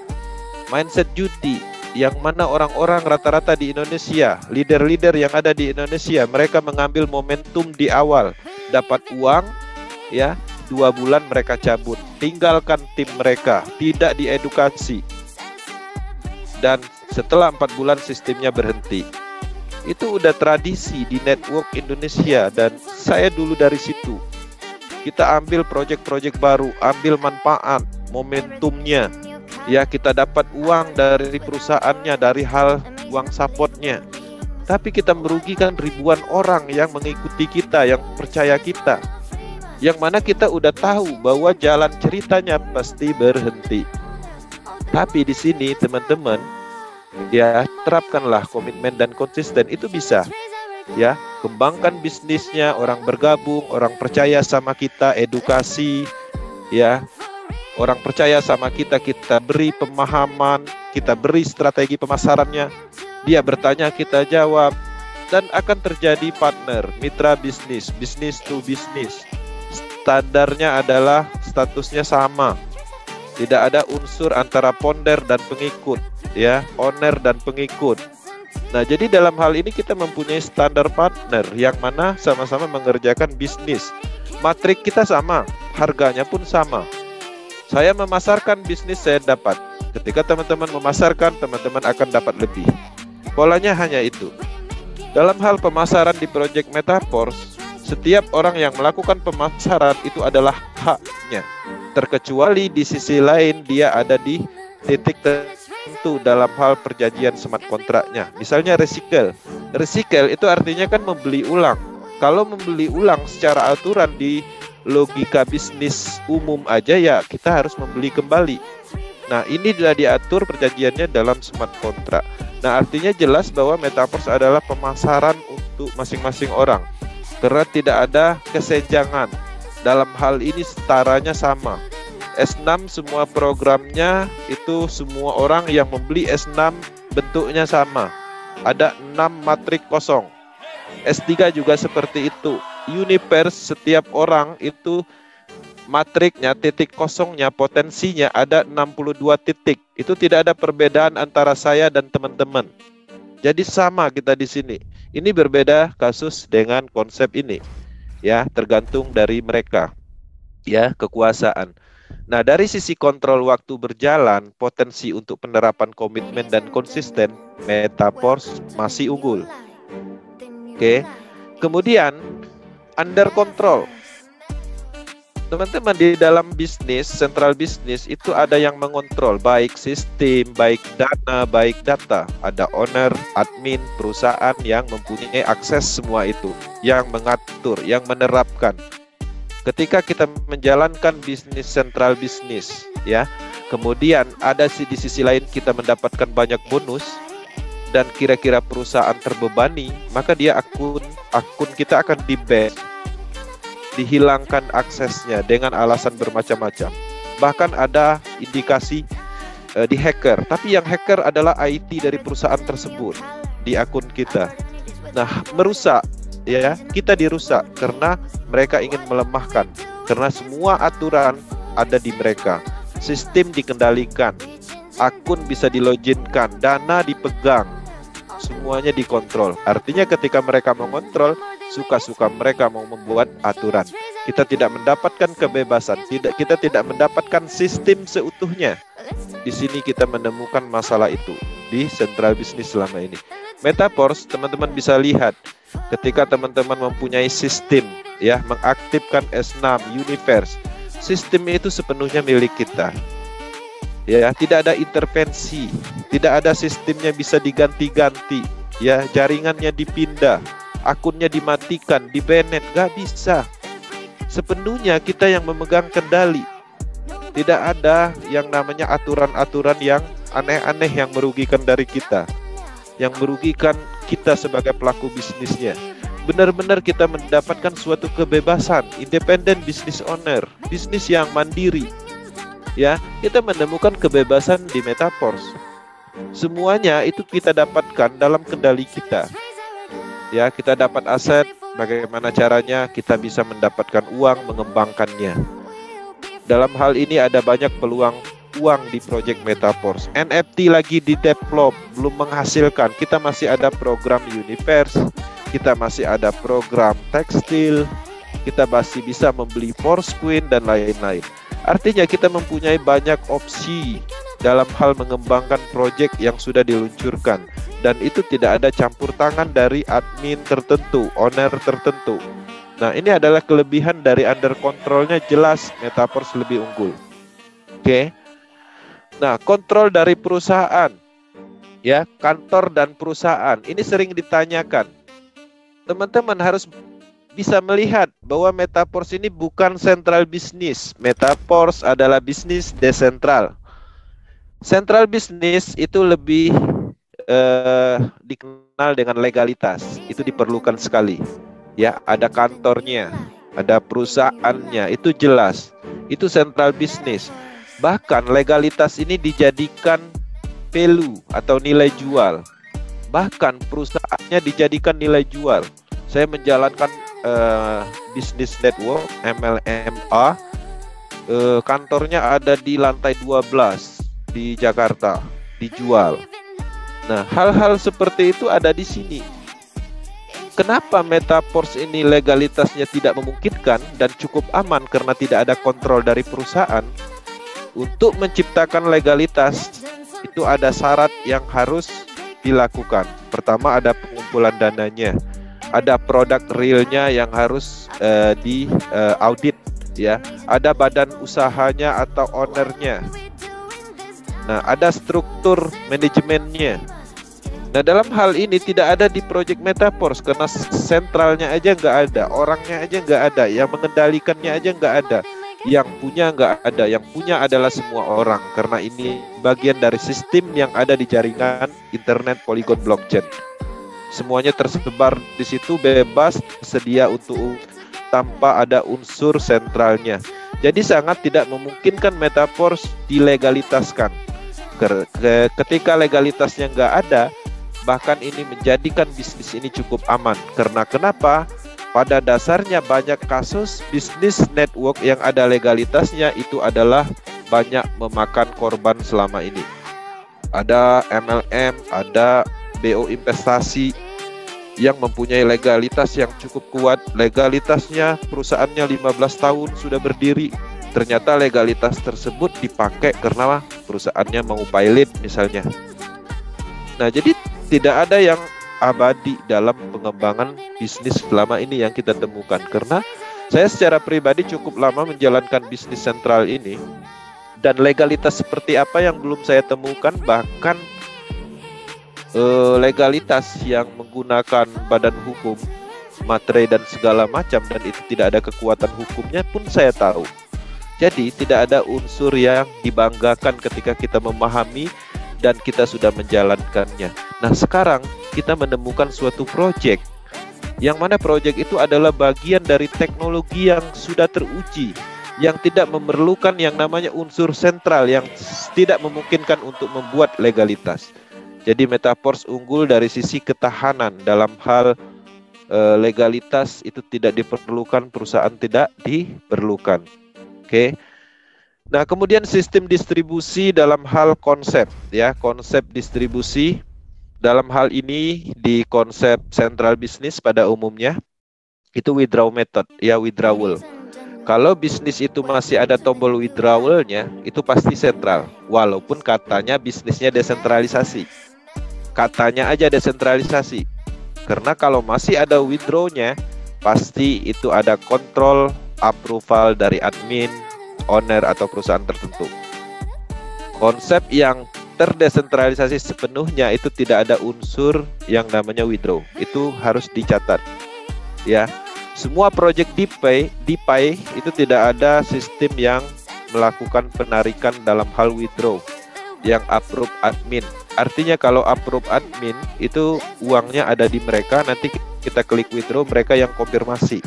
mindset judi, yang mana orang-orang rata-rata di Indonesia, leader-leader yang ada di Indonesia, mereka mengambil momentum di awal, dapat uang, ya, 2 bulan mereka cabut, tinggalkan tim mereka, tidak diedukasi, dan setelah 4 bulan sistemnya berhenti. Itu udah tradisi di network Indonesia, dan saya dulu dari situ. Kita ambil proyek-proyek baru, ambil manfaat, momentumnya. Ya, kita dapat uang dari perusahaannya, dari hal uang supportnya. Tapi kita merugikan ribuan orang yang mengikuti kita, yang percaya kita. Yang mana kita udah tahu bahwa jalan ceritanya pasti berhenti. Tapi di sini teman-teman, ya, terapkanlah komitmen dan konsisten, itu bisa. Ya, kembangkan bisnisnya, orang bergabung, orang percaya sama kita, edukasi, ya. Orang percaya sama kita, kita beri pemahaman, kita beri strategi pemasarannya. Dia bertanya, kita jawab, dan akan terjadi partner, mitra bisnis, business to business. Standarnya adalah statusnya sama. Tidak ada unsur antara ponder dan pengikut, ya, owner dan pengikut. Nah, jadi dalam hal ini kita mempunyai standar partner yang mana sama-sama mengerjakan bisnis. Matrik kita sama, harganya pun sama. Saya memasarkan bisnis, saya dapat. Ketika teman-teman memasarkan, teman-teman akan dapat lebih. Polanya hanya itu. Dalam hal pemasaran di Project Metaforce, setiap orang yang melakukan pemasaran itu adalah haknya. Terkecuali di sisi lain dia ada di titik tertentu dalam hal perjanjian smart kontraknya. Misalnya recycle. Recycle itu artinya kan membeli ulang. Kalau membeli ulang secara aturan di logika bisnis umum aja, ya kita harus membeli kembali. Nah, ini sudah diatur perjanjiannya dalam smart kontrak. Nah, artinya jelas bahwa Metaverse adalah pemasaran untuk masing-masing orang, karena tidak ada kesenjangan. Dalam hal ini setaranya sama. S6 semua programnya itu semua orang yang membeli S6 bentuknya sama. Ada 6 matrik kosong. S3 juga seperti itu. Universe setiap orang itu matriknya, titik kosongnya, potensinya ada 62 titik. Itu tidak ada perbedaan antara saya dan teman-teman. Jadi sama kita di sini. Ini berbeda kasus dengan konsep ini. Ya, tergantung dari mereka. Ya, kekuasaan. Nah, dari sisi kontrol waktu berjalan, potensi untuk penerapan komitmen dan konsisten, Metaverse masih unggul. Oke. Kemudian under control. Teman-teman, di dalam bisnis, central bisnis itu ada yang mengontrol, baik sistem, baik dana, baik data. Ada owner, admin, perusahaan yang mempunyai akses semua itu, yang mengatur, yang menerapkan. Ketika kita menjalankan bisnis central bisnis, ya, kemudian ada di sisi lain kita mendapatkan banyak bonus dan kira-kira perusahaan terbebani, maka dia akun kita akan di-ban, dihilangkan aksesnya dengan alasan bermacam-macam. Bahkan ada indikasi di hacker, tapi yang hacker adalah IT dari perusahaan tersebut di akun kita. Nah, merusak, ya, kita dirusak karena mereka ingin melemahkan, karena semua aturan ada di mereka, sistem dikendalikan, akun bisa diloginkan, dana dipegang, semuanya dikontrol. Artinya ketika mereka mengontrol, suka-suka mereka mau membuat aturan. Kita tidak mendapatkan kebebasan, kita tidak mendapatkan sistem seutuhnya. Di sini kita menemukan masalah itu di central bisnis selama ini. Metaverse, teman-teman bisa lihat ketika teman-teman mempunyai sistem, ya, mengaktifkan S6 Universe, sistem itu sepenuhnya milik kita. Ya, tidak ada intervensi, tidak ada sistemnya bisa diganti-ganti, ya, jaringannya dipindah, akunnya dimatikan, di-banned, gak bisa. Sepenuhnya kita yang memegang kendali. Tidak ada yang namanya aturan-aturan yang aneh-aneh yang merugikan dari kita, yang merugikan kita sebagai pelaku bisnisnya. Benar-benar kita mendapatkan suatu kebebasan, independent business owner, bisnis yang mandiri. Ya, kita menemukan kebebasan di Metaverse. Semuanya itu kita dapatkan dalam kendali kita. Ya, kita dapat aset, bagaimana caranya kita bisa mendapatkan uang, mengembangkannya. Dalam hal ini ada banyak peluang uang di project Metaverse. NFT lagi di develop, belum menghasilkan. Kita masih ada program Universe, kita masih ada program tekstil, kita masih bisa membeli Foursquare dan lain-lain. Artinya kita mempunyai banyak opsi dalam hal mengembangkan proyek yang sudah diluncurkan, dan itu tidak ada campur tangan dari admin tertentu, owner tertentu. Nah, ini adalah kelebihan dari under controlnya, jelas Metaverse lebih unggul. Oke. Nah, kontrol dari perusahaan, ya, kantor dan perusahaan ini sering ditanyakan. Teman-teman harus bisa melihat bahwa Metaverse ini bukan central bisnis. Metaverse adalah bisnis desentral. Central bisnis itu lebih dikenal dengan legalitas. Itu diperlukan sekali. Ya, ada kantornya, ada perusahaannya, itu jelas. Itu central bisnis. Bahkan legalitas ini dijadikan value atau nilai jual. Bahkan perusahaannya dijadikan nilai jual. Saya menjalankan Business Network MLMA, kantornya ada di lantai 12 di Jakarta, dijual. Nah, hal-hal seperti itu ada di sini. Kenapa Metaverse ini legalitasnya tidak memungkinkan dan cukup aman karena tidak ada kontrol dari perusahaan? Untuk menciptakan legalitas itu ada syarat yang harus dilakukan. Pertama, ada pengumpulan dananya. Ada produk realnya yang harus di audit, ya. Ada badan usahanya atau ownernya. Nah, ada struktur manajemennya. Nah, dalam hal ini tidak ada di project Metaverse karena sentralnya aja nggak ada, orangnya aja nggak ada, yang mengendalikannya aja nggak ada. Yang punya nggak ada, yang punya adalah semua orang, karena ini bagian dari sistem yang ada di jaringan internet Polygon blockchain. Semuanya tersebar di situ, bebas, sedia untuk tanpa ada unsur sentralnya. Jadi sangat tidak memungkinkan Metaverse dilegalitaskan. Ketika legalitasnya nggak ada, bahkan ini menjadikan bisnis ini cukup aman. Karena kenapa? Pada dasarnya banyak kasus bisnis network yang ada legalitasnya itu adalah banyak memakan korban selama ini. Ada MLM, ada BO investasi yang mempunyai legalitas yang cukup kuat. Legalitasnya perusahaannya 15 tahun sudah berdiri. Ternyata legalitas tersebut dipakai karena perusahaannya mau pilot misalnya. Nah, jadi tidak ada yang abadi dalam pengembangan bisnis selama ini yang kita temukan. Karena saya secara pribadi cukup lama menjalankan bisnis sentral ini, dan legalitas seperti apa yang belum saya temukan. Bahkan legalitas yang menggunakan badan hukum, materai dan segala macam, dan itu tidak ada kekuatan hukumnya pun saya tahu. Jadi tidak ada unsur yang dibanggakan ketika kita memahami dan kita sudah menjalankannya. Nah, sekarang kita menemukan suatu proyek, yang mana proyek itu adalah bagian dari teknologi yang sudah teruji, yang tidak memerlukan yang namanya unsur sentral, yang tidak memungkinkan untuk membuat legalitas. Jadi Metaverse unggul dari sisi ketahanan. Dalam hal legalitas itu tidak diperlukan, perusahaan tidak diperlukan. Oke. Nah, kemudian sistem distribusi dalam hal konsep, ya, konsep distribusi dalam hal ini di konsep central business pada umumnya itu withdrawal method, ya, withdrawal. Kalau bisnis itu masih ada tombol withdrawalnya, itu pasti sentral, walaupun katanya bisnisnya desentralisasi. Katanya aja desentralisasi. Karena kalau masih ada withdrawnya, pasti itu ada kontrol approval dari admin, owner atau perusahaan tertentu. Konsep yang terdesentralisasi sepenuhnya itu tidak ada unsur yang namanya withdraw. Itu harus dicatat. Ya, semua project DeFi itu tidak ada sistem yang melakukan penarikan dalam hal withdraw yang approve admin. Artinya kalau approve admin itu uangnya ada di mereka, nanti kita klik withdraw, mereka yang konfirmasi.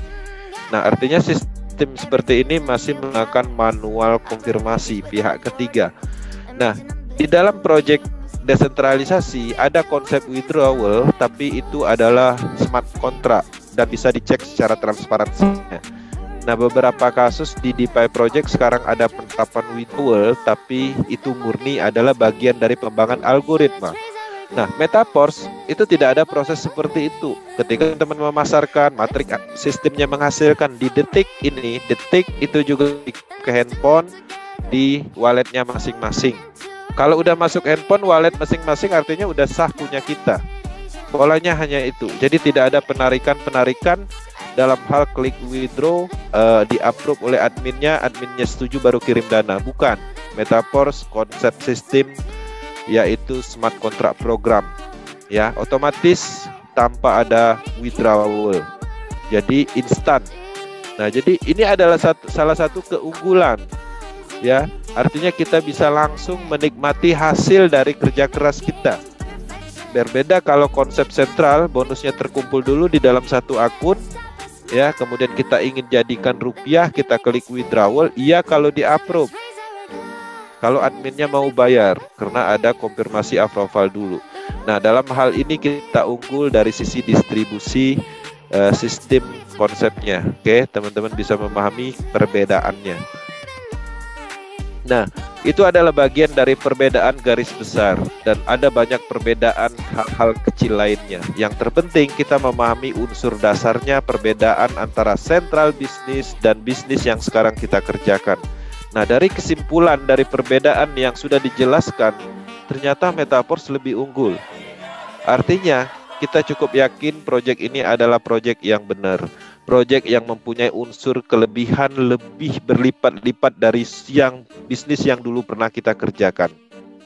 Nah, artinya sistem seperti ini masih menggunakan manual konfirmasi pihak ketiga. Nah, di dalam proyek desentralisasi ada konsep withdrawal, tapi itu adalah smart contract dan bisa dicek secara transparansinya. Nah, beberapa kasus di DeFi project sekarang ada penerapan withdrawal, tapi itu murni adalah bagian dari pengembangan algoritma. Nah, Metaverse itu tidak ada proses seperti itu. Ketika teman memasarkan, matrik sistemnya menghasilkan di detik ini, detik itu juga ke handphone, di walletnya masing-masing. Kalau udah masuk handphone, wallet masing-masing artinya udah sah punya kita. Polanya hanya itu. Jadi tidak ada penarikan dalam hal klik withdraw, di-approve oleh adminnya setuju baru kirim dana. Bukan. Metaverse konsep sistem yaitu smart contract program, ya, otomatis tanpa ada withdrawal, jadi instan. Nah, jadi ini adalah salah satu keunggulan, ya, artinya kita bisa langsung menikmati hasil dari kerja keras kita. Berbeda kalau konsep sentral, bonusnya terkumpul dulu di dalam satu akun, ya, kemudian kita ingin jadikan rupiah, kita klik withdrawal, iya kalau di-approve. Kalau adminnya mau bayar, karena ada konfirmasi approval dulu. Nah, dalam hal ini kita unggul dari sisi distribusi sistem konsepnya. Oke, teman-teman bisa memahami perbedaannya. Nah, itu adalah bagian dari perbedaan garis besar, dan ada banyak perbedaan hal-hal kecil lainnya. Yang terpenting kita memahami unsur dasarnya, perbedaan antara central business dan bisnis yang sekarang kita kerjakan. Nah, dari kesimpulan dari perbedaan yang sudah dijelaskan, ternyata Metaverse lebih unggul. Artinya, kita cukup yakin proyek ini adalah proyek yang benar. Proyek yang mempunyai unsur kelebihan lebih berlipat-lipat dari yang bisnis yang dulu pernah kita kerjakan.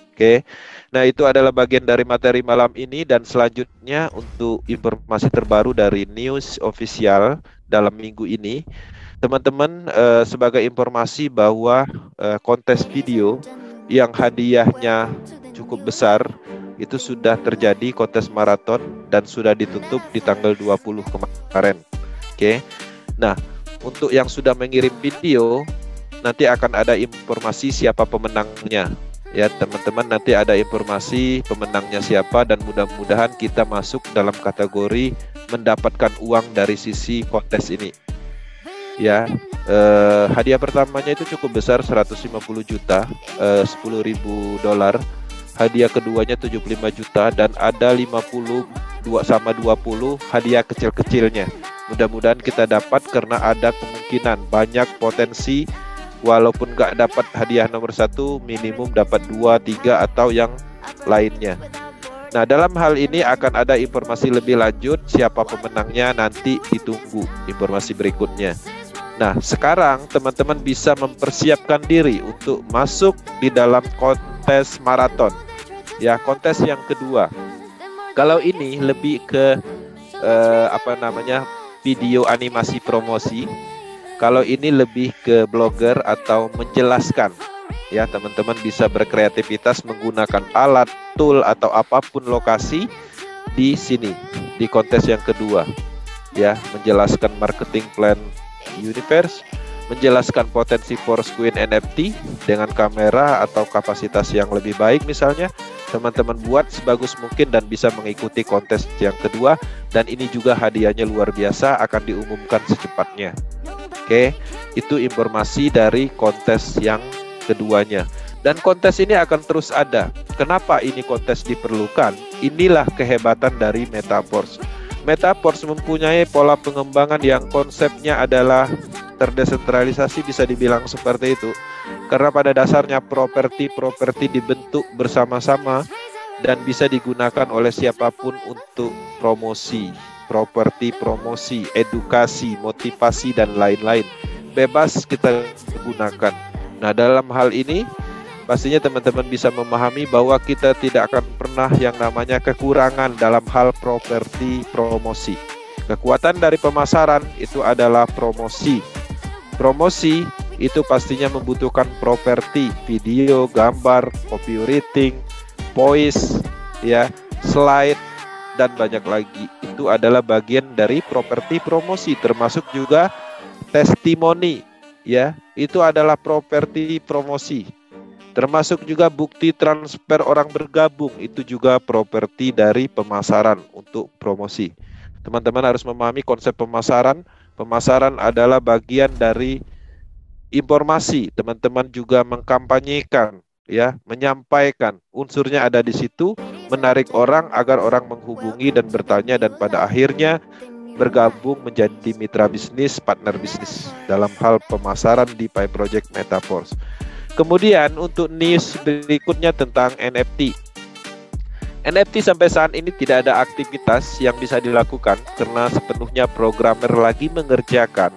Oke. Nah, itu adalah bagian dari materi malam ini, dan selanjutnya untuk informasi terbaru dari news official dalam minggu ini, Teman-teman, sebagai informasi bahwa kontes video yang hadiahnya cukup besar itu sudah terjadi kontes maraton dan sudah ditutup di tanggal 20 kemarin. Oke. Nah, untuk yang sudah mengirim video nanti akan ada informasi siapa pemenangnya. Ya, teman-teman, nanti ada informasi pemenangnya siapa dan mudah-mudahan kita masuk dalam kategori mendapatkan uang dari sisi kontes ini. Ya, hadiah pertamanya itu cukup besar, 150 juta, $10.000. Hadiah keduanya 75 juta dan ada 52 sama 20 hadiah kecil-kecilnya. Mudah-mudahan kita dapat karena ada kemungkinan banyak potensi. Walaupun nggak dapat hadiah nomor 1, minimum dapat 2, 3 atau yang lainnya. Nah, dalam hal ini akan ada informasi lebih lanjut siapa pemenangnya, nanti ditunggu informasi berikutnya. Nah, sekarang teman-teman bisa mempersiapkan diri untuk masuk di dalam kontes maraton. Ya, kontes yang kedua. Kalau ini lebih ke video animasi promosi. Kalau ini lebih ke blogger atau menjelaskan, ya, teman-teman bisa berkreativitas menggunakan alat, tool atau apapun lokasi di sini di kontes yang kedua, ya, menjelaskan marketing plan universe, menjelaskan potensi Foursquare NFT dengan kamera atau kapasitas yang lebih baik misalnya. Teman-teman buat sebagus mungkin dan bisa mengikuti kontes yang kedua, dan ini juga hadiahnya luar biasa, akan diumumkan secepatnya. Oke, itu informasi dari kontes yang keduanya. Dan kontes ini akan terus ada. Kenapa ini kontes diperlukan? Inilah kehebatan dari Metaverse. Metaverse mempunyai pola pengembangan yang konsepnya adalah terdesentralisasi, bisa dibilang seperti itu. Karena pada dasarnya properti dibentuk bersama-sama dan bisa digunakan oleh siapapun untuk promosi. Promosi, edukasi, motivasi, dan lain-lain. Bebas kita gunakan. Nah, dalam hal ini pastinya teman-teman bisa memahami bahwa kita tidak akan pernah yang namanya kekurangan dalam hal properti promosi. Kekuatan dari pemasaran itu adalah promosi. Promosi itu pastinya membutuhkan properti, video, gambar, copywriting, voice, ya, slide, dan banyak lagi. Itu adalah bagian dari properti promosi, termasuk juga testimoni, ya, itu adalah properti promosi. Termasuk juga bukti transfer orang bergabung, itu juga properti dari pemasaran untuk promosi. Teman-teman harus memahami konsep pemasaran. Pemasaran adalah bagian dari informasi. Teman-teman juga mengkampanyekan, ya, menyampaikan. Unsurnya ada di situ, menarik orang agar orang menghubungi dan bertanya dan pada akhirnya bergabung menjadi mitra bisnis, partner bisnis dalam hal pemasaran di Pi Project Metaverse. Kemudian untuk news berikutnya tentang NFT. NFT sampai saat ini tidak ada aktivitas yang bisa dilakukan karena sepenuhnya programmer lagi mengerjakan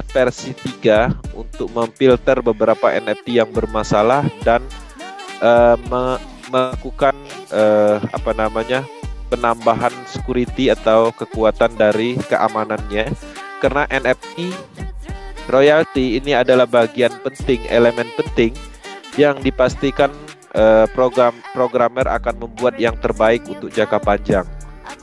versi 3 untuk memfilter beberapa NFT yang bermasalah dan melakukan penambahan security atau kekuatan dari keamanannya. Karena NFT royalty ini adalah bagian penting, elemen penting yang dipastikan programmer akan membuat yang terbaik untuk jangka panjang.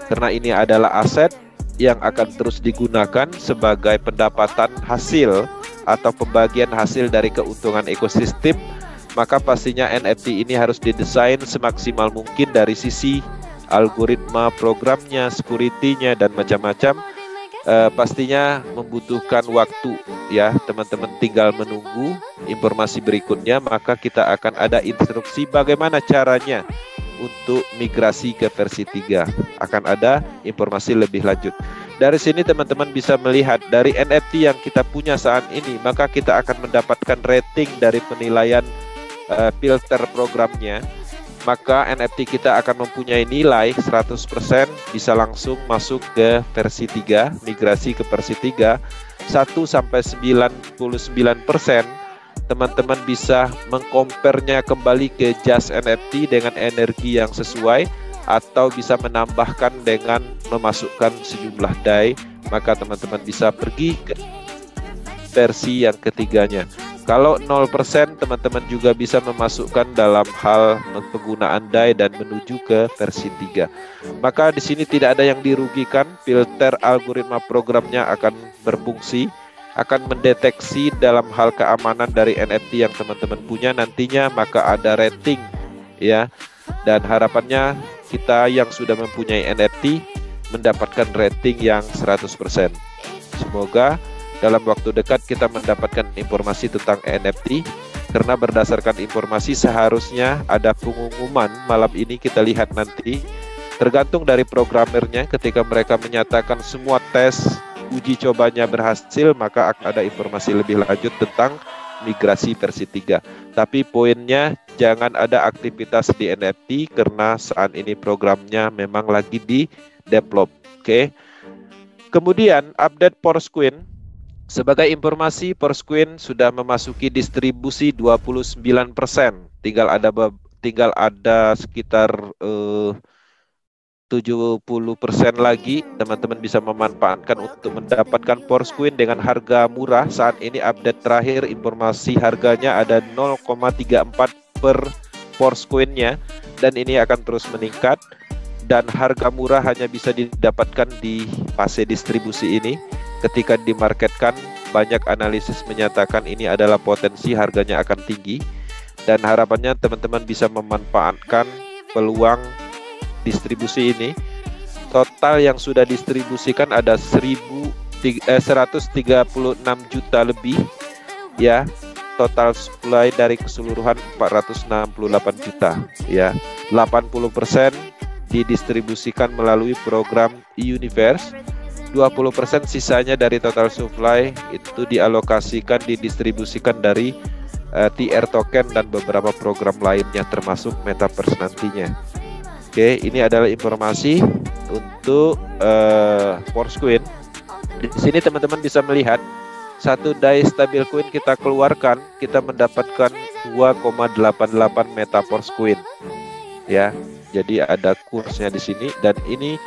Karena ini adalah aset yang akan terus digunakan sebagai pendapatan hasil atau pembagian hasil dari keuntungan ekosistem, maka pastinya NFT ini harus didesain semaksimal mungkin dari sisi algoritma programnya, security-nya, dan macam-macam. Pastinya membutuhkan waktu, ya, teman-teman tinggal menunggu informasi berikutnya, maka kita akan ada instruksi bagaimana caranya untuk migrasi ke versi 3. Akan ada informasi lebih lanjut. Dari sini teman-teman bisa melihat dari NFT yang kita punya saat ini, maka kita akan mendapatkan rating dari penilaian filter programnya. Maka NFT kita akan mempunyai nilai 100%, bisa langsung masuk ke versi 3, migrasi ke versi 3. 1-99% teman-teman bisa mengcompare-nya kembali ke Just NFT dengan energi yang sesuai, atau bisa menambahkan dengan memasukkan sejumlah DAI. Maka teman-teman bisa pergi ke versi yang ketiganya. Kalau 0%, teman-teman juga bisa memasukkan dalam hal penggunaan DAI dan menuju ke versi 3. Maka di sini tidak ada yang dirugikan, filter algoritma programnya akan berfungsi, akan mendeteksi dalam hal keamanan dari NFT yang teman-teman punya nantinya, maka ada rating ya. Dan harapannya kita yang sudah mempunyai NFT mendapatkan rating yang 100%. Semoga dalam waktu dekat kita mendapatkan informasi tentang NFT, karena berdasarkan informasi seharusnya ada pengumuman malam ini, kita lihat nanti. Tergantung dari programmernya, ketika mereka menyatakan semua tes uji cobanya berhasil, maka akan ada informasi lebih lanjut tentang migrasi versi 3. Tapi poinnya jangan ada aktivitas di NFT karena saat ini programnya memang lagi di develop. Oke. Kemudian update Porsquin. Sebagai informasi, Porsquin sudah memasuki distribusi 29%. Tinggal ada sekitar 70% lagi teman-teman bisa memanfaatkan untuk mendapatkan Porsquin dengan harga murah. Saat ini update terakhir informasi harganya ada 0,34 per Porsquinnya, dan ini akan terus meningkat, dan harga murah hanya bisa didapatkan di fase distribusi ini. Ketika dimarketkan, banyak analisis menyatakan ini adalah potensi harganya akan tinggi, dan harapannya teman-teman bisa memanfaatkan peluang distribusi ini. Total yang sudah distribusikan ada 136 juta lebih ya. Total supply dari keseluruhan 468 juta ya. 80% didistribusikan melalui program e-Universe. 20% sisanya dari total supply itu dialokasikan, didistribusikan dari TR token dan beberapa program lainnya termasuk Metaverse nantinya. Oke, ini adalah informasi untuk Porsquin. Di sini teman-teman bisa melihat satu DAI stablecoin kita keluarkan, kita mendapatkan 2,88 Meta Porsquin. Ya, jadi ada kursnya di sini, dan ini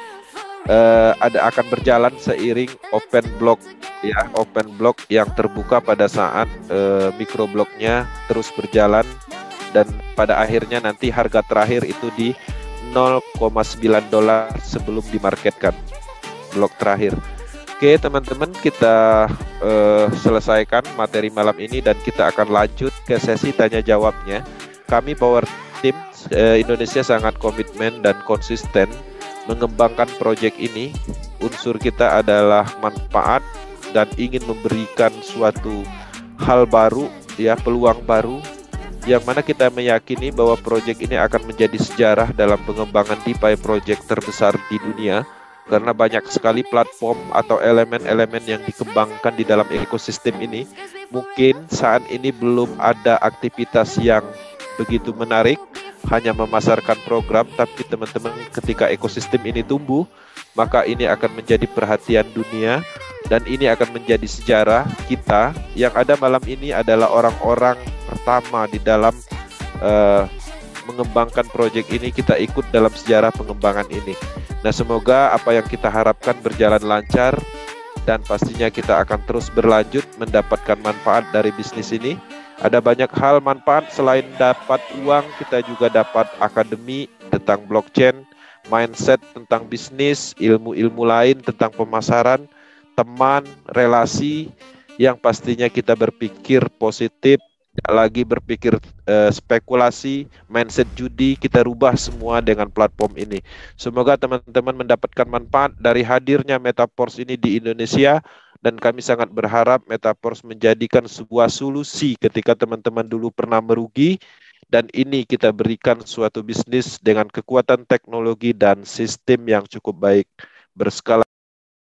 akan berjalan seiring open block ya, open block yang terbuka pada saat microbloknya terus berjalan, dan pada akhirnya nanti harga terakhir itu di $0,9 sebelum dimarketkan blok terakhir. Oke teman-teman, kita selesaikan materi malam ini dan kita akan lanjut ke sesi tanya jawabnya. Kami Power Team Indonesia sangat komitmen dan konsisten mengembangkan proyek ini. Unsur kita adalah manfaat dan ingin memberikan suatu hal baru ya, peluang baru, yang mana kita meyakini bahwa proyek ini akan menjadi sejarah dalam pengembangan DeFi proyek terbesar di dunia, karena banyak sekali platform atau elemen-elemen yang dikembangkan di dalam ekosistem ini. Mungkin saat ini belum ada aktivitas yang begitu menarik, hanya memasarkan program, tapi teman-teman ketika ekosistem ini tumbuh, maka ini akan menjadi perhatian dunia, dan ini akan menjadi sejarah kita. Yang ada malam ini adalah orang-orang pertama di dalam mengembangkan proyek ini. Kita ikut dalam sejarah pengembangan ini. Nah, semoga apa yang kita harapkan berjalan lancar, dan pastinya kita akan terus berlanjut mendapatkan manfaat dari bisnis ini. Ada banyak hal manfaat, selain dapat uang, kita juga dapat akademi tentang blockchain, mindset tentang bisnis, ilmu-ilmu lain tentang pemasaran, teman, relasi, yang pastinya kita berpikir positif, tidak lagi berpikir spekulasi, mindset judi, kita rubah semua dengan platform ini. Semoga teman-teman mendapatkan manfaat dari hadirnya Metaverse ini di Indonesia, dan kami sangat berharap Metaverse menjadikan sebuah solusi ketika teman-teman dulu pernah merugi, dan ini kita berikan suatu bisnis dengan kekuatan teknologi dan sistem yang cukup baik berskala